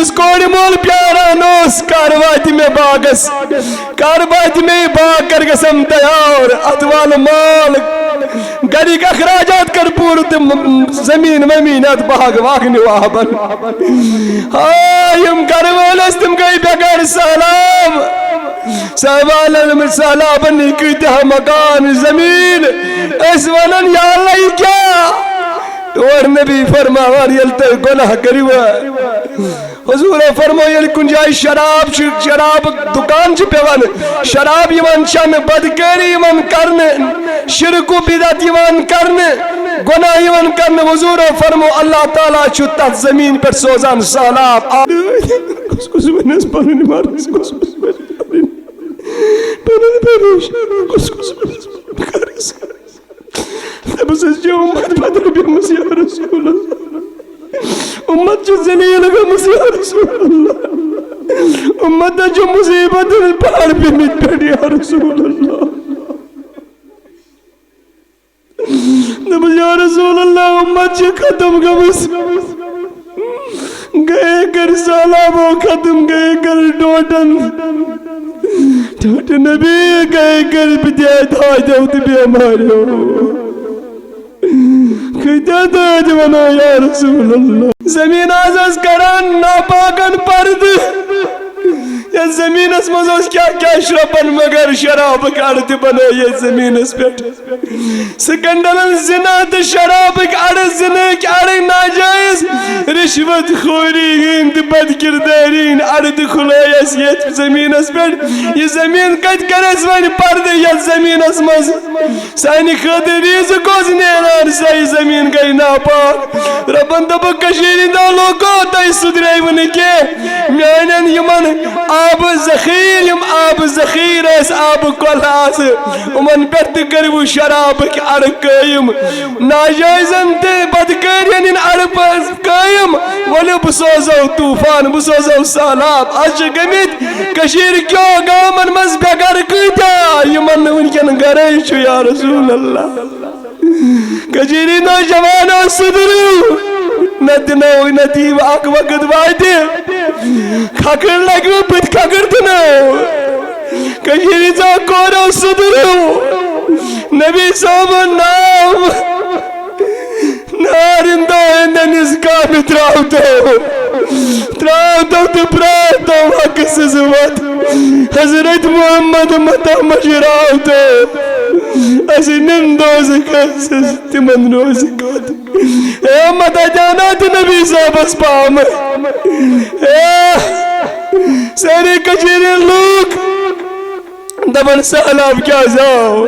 یس کوڑ مول پیاران اس کارواتی میں باغس کارواتی میں باغ کر گسم تیار اتوال مال گری کا اخراجات کر پور زمین ممینات باغ واغنی وابن یم کروال استم گئی بگر سلام سوالن سلام نکیتہ مکان زمین اس ونن یا اللہ یہ کیا اور نبی فرماوار یلتے گناہ کریوا حضور فرمو یل کن جائے شراب دکان چھ پیوان شراب یوان چن بدکاری یوان کرن شرک و بدعت یوان کرن گناہ یوان کرن حضور فرمو اللہ تعالیٰ چھتا زمین پر سوزان سالاب کس کس بنیس پانونی مارس کس کس بنیس پانونی بس جو امت بدر بیمس یا رسول اللہ امت جو زلیل بیمس یا رسول اللہ امت جو مصیبت پار بیمت بیٹ یا رسول اللہ یا رسول اللہ امت جو ختم گمس گئے کر سالابو ختم گئے کر ڈوٹن نبی گئے کر بدیت حاجت بھی ہمارے ہو کتا تاج بنا یا رسول اللہ زمین آزاز کران ناپاکن پرد یا زمین اس مزوز کیا کیا شرپن مگر شراب کارت بنا یہ زمین اس پیٹ سکندلن زنات شراب کارت زنک آرے ناجائز رشوت خوری ہند بد کردارین آرد خلائیس یہ زمین اس پیٹ یہ زمین کت کرس وانی پرد یا زمین اس مز سانی خطر ریز کوز نیران سای زمین گئی ناپاک ربن دب کشیرین دا لوگو تای سدرائی ونی کے میانن یمن آب زخیر یم آب زخیر اس آب کلاس امن پیٹ کرو شراب کی عرق قائم ناجائزن تے بدکارین ان عرق قائم ولی بسوزو توفان بسوزو سالاب آج گمیت کشیر کیوں گامن مز بگر کیتا یمن انکن گرے شو یا رسول اللہ کشیری نو جوانو صدرو ندنو ندیو آگ وقت وائدی کھاکر لگو پت کھاکر دنو کشیری زا کورو صدرو نبی صاحب نام نارندو اندن اس کام تراؤتو تو پراتو وقت سزوات حضرت محمد متا مجراؤتو اسی نمدوز کسس تمن روز کات اے متا جانات نبی صاحب اس پام ساری کچھری لوگ دبن سالاب کیا جاؤ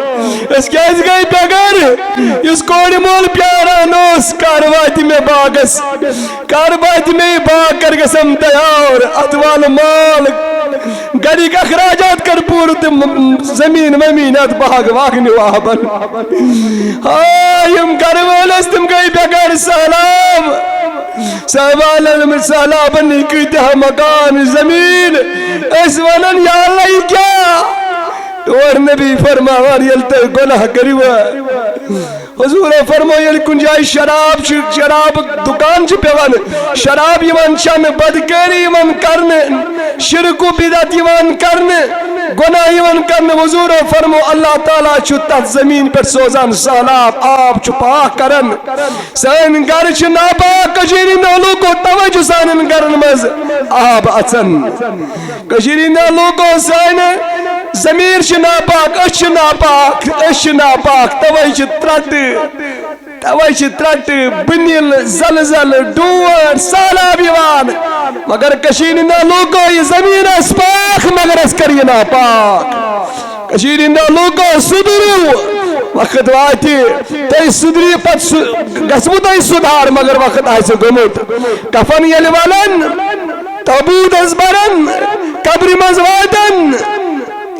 اس کیا اس گئی بگر اس کوڑی مول پیاران اس کارواتی میں باغس کارواتی میں باغ کر گسم تیار اتوال مال گری کا اخراجات کر پور زمین ممینات باغ واغنی وابن یم کروال استم گئی بگر سلام سوالن سلام نکیتہ مکان زمین اس ونن یا اللہ یہ کیا اور نبی فرماوار یلتے گناہ کریوا حضور فرمو یل کن جائے شراب دکان چھ پیوان شراب یوان چن بدکاری یوان کرن شرک و بدعت یوان کرن گناہ یوان کرن حضور فرمو اللہ تعالیٰ چھتا زمین پر سوزان سالاب آب چھپاک کرن سین گر چھ ناپاک کشیری نالو کو توجہ سانن گرن مز آب اچن کشیری نالو کو سین زمین چھ ناپاک اش ناپاک توئی چھ ترٹ بنیل زلزل ڈور سالاب یوان مگر کشیر نہ لوگو یہ زمین اس پاک مگر اس کر یہ ناپاک کشیر نہ لوگو صدرو وقت واتی تی صدری پت گسمو تی صدار مگر وقت آئیسے گمت کفن یلی والن تابود از برن قبری مزوادن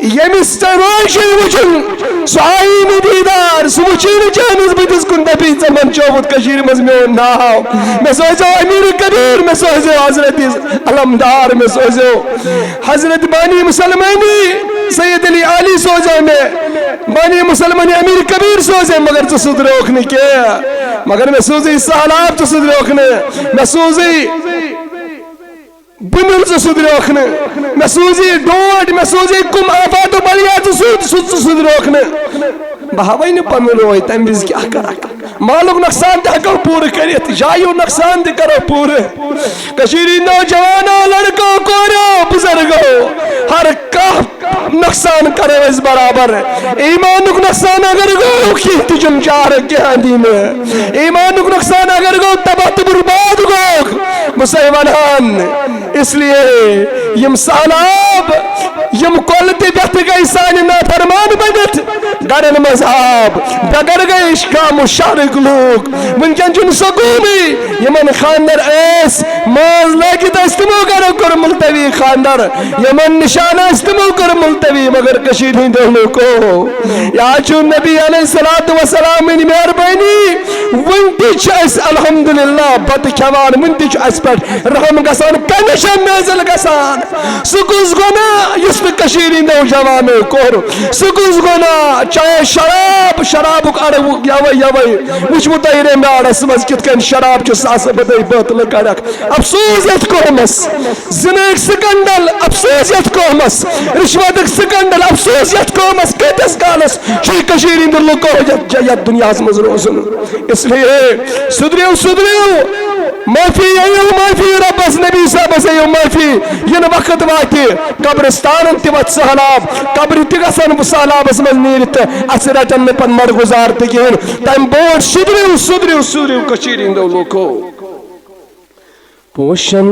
یمستر روشن وچن سعین دیدار سوچین جانز بیدس کن دبیت زمان چوبت کشیر مزمیون ناو میں سوچو امیر کبیر میں سوچو حضرت علمدار میں سوچو حضرت بانی مسلمانی سید علی علی سوچو میں بانی مسلمانی امیر کبیر سوچو مگر تو صدر روکنے کیا مگر میں سوچی سالاب تو صدر روکنے میں سوچی بنل سدروک میں سوزی ڈوٹ میں سوزی کم آفات و بلیات سدروک بہ ون پن روی تم وز کیا کر مالک نقصان تہ ہکو پور کرت جایو نقصان تہ کرو پور کشیری نوجوانو لڑکو کورو بزرگو ہر کانٛہہ نقصان کرو اس برابر ایمانک نقصان اگر گو کی تجم چار کیا دین ایمانک نقصان اگر گو تباہ تو برباد گو مسلمانان اس لیے یم سالاب یم کولتی بیت گئی سانی نافرمان بنت گرن مذہب بگر گئی اشکام و شارک لوگ منکن چون سکومی یمن خاندر ایس ماز لیکت استمو کرو کر ملتوی خاندر یمن نشانہ استمو کر ملتوی مگر کشید ہی دہلو کو یا چون نبی علیہ السلام ان مہربانی ونٹیچ اس الحمدللہ بد کھوان ونٹیچ اس پر رحم گسان کنشن نازل گسان سکوز گونا یس پہ کشیری نوجوانو کور سکوز گونا چاہے شراب اڑ یوئی وچ متعیر میارس مز کت کن شراب چھ ساس بدئی بوتل کڑک افسوس یت قومس زنیک سکنڈل افسوس یت قومس رشوتک سکنڈل افسوس یت قومس کتس کالس چھ کشیری لوکو یت دنیا مز روزن اس لیے سدریو معافی ایو معافی ربس نبی صاحب ایو معافی ین وقت واتی قبرستان تیوت سہلاب قبر تگسن سہلاب اس من نیرت اس رٹن میں پن مر گزار تگین تم بوٹ سدریو کشیرین دو لوکو پوشن